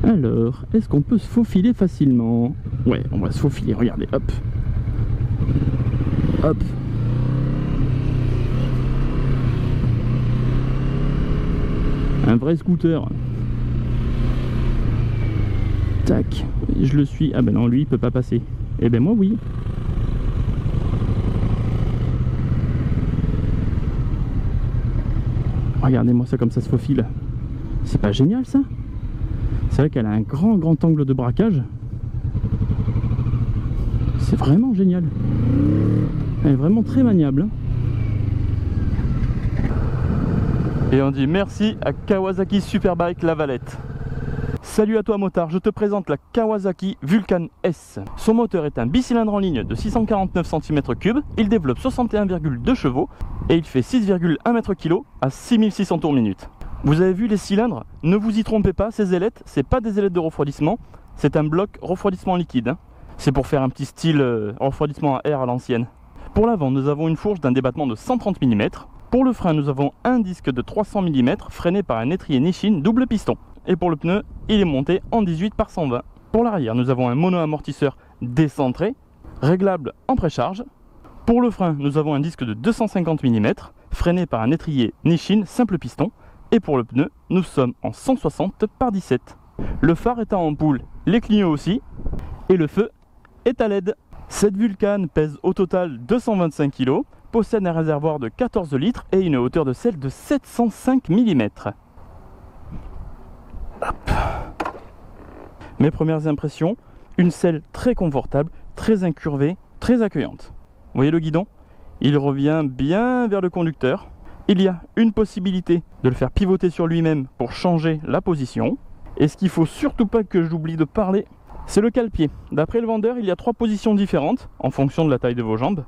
Alors, est-ce qu'on peut se faufiler facilement? Ouais, on va se faufiler, regardez, hop. Hop. Un vrai scooter. Tac, je le suis. Ah ben non, lui il peut pas passer. Eh ben moi oui. Regardez-moi ça comme ça se faufile. C'est pas génial ça? C'est vrai qu'elle a un grand angle de braquage. C'est vraiment génial. Elle est vraiment très maniable. Et on dit merci à Kawasaki Superbike Lavalette. Salut à toi motard, je te présente la Kawasaki Vulcan S. Son moteur est un bicylindre en ligne de 649 cm3, il développe 61,2 chevaux et il fait 6,1 m/kg à 6600 tours minute. Vous avez vu les cylindres? Ne vous y trompez pas, ces ailettes, c'est pas des ailettes de refroidissement, c'est un bloc refroidissement liquide. C'est pour faire un petit style refroidissement à air à l'ancienne. Pour l'avant, nous avons une fourche d'un débattement de 130 mm. Pour le frein, nous avons un disque de 300 mm freiné par un étrier Nissin double piston. Et pour le pneu, il est monté en 18 par 120. Pour l'arrière, nous avons un mono-amortisseur décentré, réglable en précharge. Pour le frein, nous avons un disque de 250 mm, freiné par un étrier Nissin simple piston. Et pour le pneu, nous sommes en 160 par 17. Le phare est en ampoule, les clignots aussi, et le feu est à LED. Cette Vulcan pèse au total 225 kg, possède un réservoir de 14 litres et une hauteur de selle de 705 mm. Hop. Mes premières impressions, une selle très confortable, très incurvée, très accueillante. Vous voyez le guidon? Il revient bien vers le conducteur. Il y a une possibilité de le faire pivoter sur lui-même pour changer la position. Et ce qu'il ne faut surtout pas que j'oublie de parler, c'est le cale-pied. D'après le vendeur, il y a 3 positions différentes en fonction de la taille de vos jambes.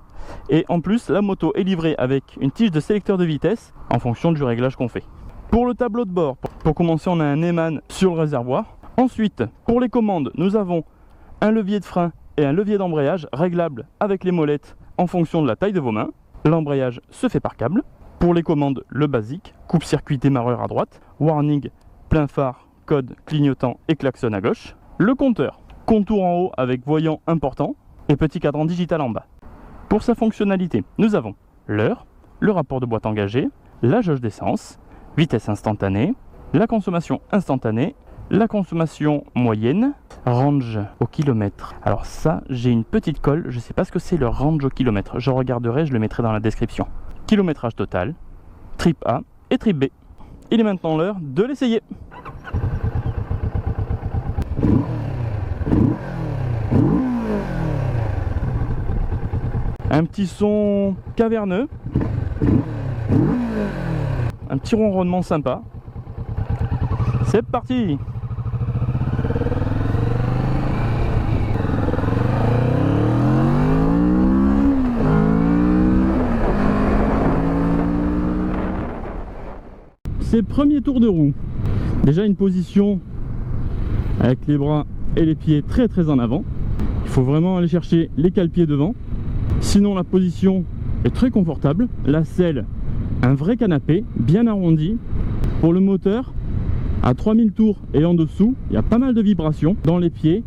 Et en plus, la moto est livrée avec une tige de sélecteur de vitesse en fonction du réglage qu'on fait. Pour le tableau de bord, pour commencer, on a un Eman sur le réservoir. Ensuite, pour les commandes, nous avons un levier de frein et un levier d'embrayage réglable avec les molettes en fonction de la taille de vos mains. L'embrayage se fait par câble. Pour les commandes, le basique, coupe-circuit démarreur à droite, warning, plein phare, code, clignotant et klaxon à gauche. Le compteur, contour en haut avec voyant important et petit cadran digital en bas. Pour sa fonctionnalité, nous avons l'heure, le rapport de boîte engagé, la jauge d'essence, vitesse instantanée, la consommation instantanée, la consommation moyenne, range au kilomètre. Alors ça, j'ai une petite colle, je ne sais pas ce que c'est le range au kilomètre. Je regarderai, je le mettrai dans la description. Kilométrage total, trip A et trip B. Il est maintenant l'heure de l'essayer. Un petit son caverneux, un petit ronronnement sympa. C'est parti! C'est premier tour de roue. Déjà une position avec les bras et les pieds très en avant. Il faut vraiment aller chercher les cale-pieds devant. Sinon la position est très confortable. La selle, un vrai canapé, bien arrondi. Pour le moteur, à 3000 tours et en dessous, il y a pas mal de vibrations dans les pieds.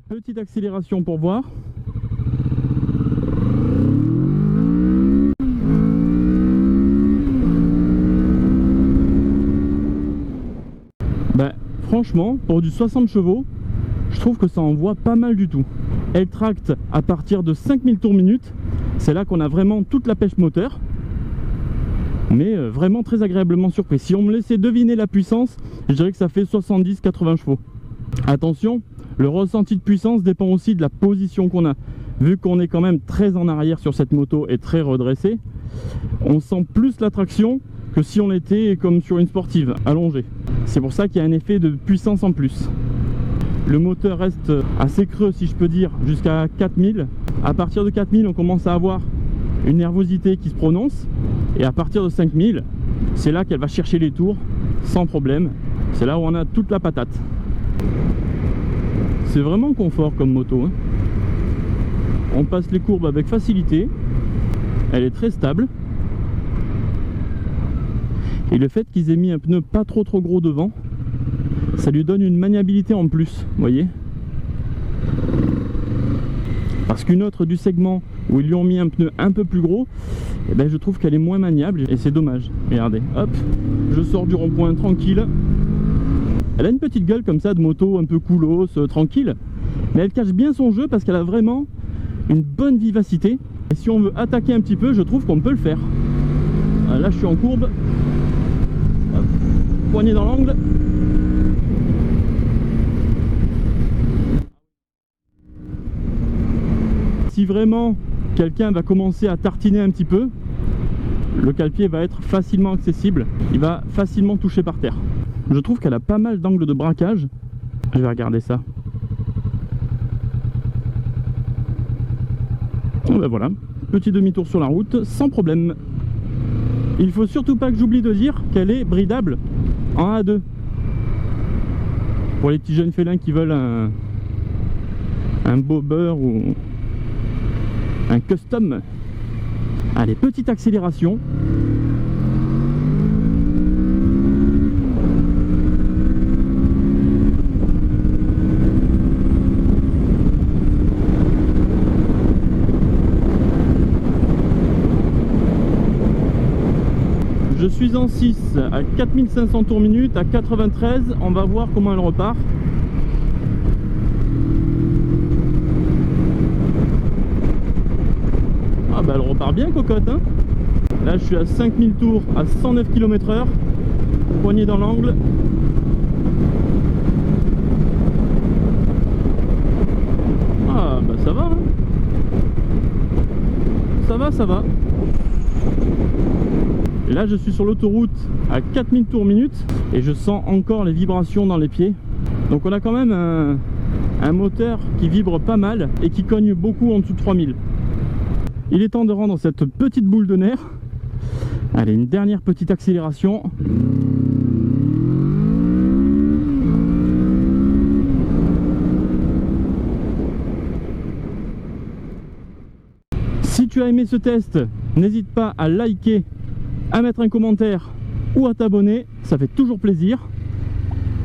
Petite accélération pour voir. Ben, franchement, pour du 60 chevaux, je trouve que ça envoie pas mal du tout. Elle tracte à partir de 5000 tours minute. C'est là qu'on a vraiment toute la pêche moteur. Mais vraiment très agréablement surpris. Si on me laissait deviner la puissance, je dirais que ça fait 70-80 chevaux. Attention, le ressenti de puissance dépend aussi de la position qu'on a. Vu qu'on est quand même très en arrière sur cette moto et très redressé, on sent plus la traction que si on était comme sur une sportive, allongée. C'est pour ça qu'il y a un effet de puissance en plus. Le moteur reste assez creux, si je peux dire, jusqu'à 4000. À partir de 4000, on commence à avoir une nervosité qui se prononce. Et à partir de 5000, c'est là qu'elle va chercher les tours sans problème. C'est là où on a toute la patate. C'est vraiment confort comme moto, hein. On passe les courbes avec facilité. Elle est très stable. Et le fait qu'ils aient mis un pneu pas trop gros devant, Ça lui donne une maniabilité en plus, vous voyez. Parce qu'une autre du segment où ils lui ont mis un pneu un peu plus gros, eh ben je trouve qu'elle est moins maniable et c'est dommage. Regardez, hop, je sors du rond-point tranquille. Elle a une petite gueule comme ça de moto un peu coolos, tranquille, mais elle cache bien son jeu parce qu'elle a vraiment une bonne vivacité. Et si on veut attaquer un petit peu, je trouve qu'on peut le faire. Là je suis en courbe, hop, poignée dans l'angle. Si vraiment quelqu'un va commencer à tartiner un petit peu, le cale-pied va être facilement accessible, il va facilement toucher par terre. Je trouve qu'elle a pas mal d'angles de braquage. Je vais regarder ça. Et ben voilà, petit demi-tour sur la route, sans problème. Il faut surtout pas que j'oublie de dire qu'elle est bridable en A2. Pour les petits jeunes félins qui veulent un bobber ou un custom. Allez, petite accélération. Je suis en 6 à 4500 tours minute, à 93, on va voir comment elle repart. Ah bah elle repart bien cocotte hein. Là je suis à 5000 tours à 109 km/h, poignée dans l'angle. Ah bah ça va hein. Ça va. Et là je suis sur l'autoroute à 4000 tours minute et je sens encore les vibrations dans les pieds. Donc on a quand même un moteur qui vibre pas mal et qui cogne beaucoup en dessous de 3000. Il est temps de rendre cette petite boule de nerfs. Allez, une dernière petite accélération. Si tu as aimé ce test, n'hésite pas à liker, à mettre un commentaire ou à t'abonner, ça fait toujours plaisir.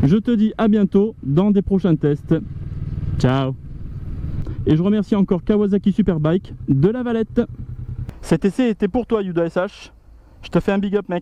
Je te dis à bientôt dans des prochains tests. Ciao. Et je remercie encore Kawasaki Superbike de La Valette. Cet essai était pour toi Yuda SH. Je te fais un big up mec.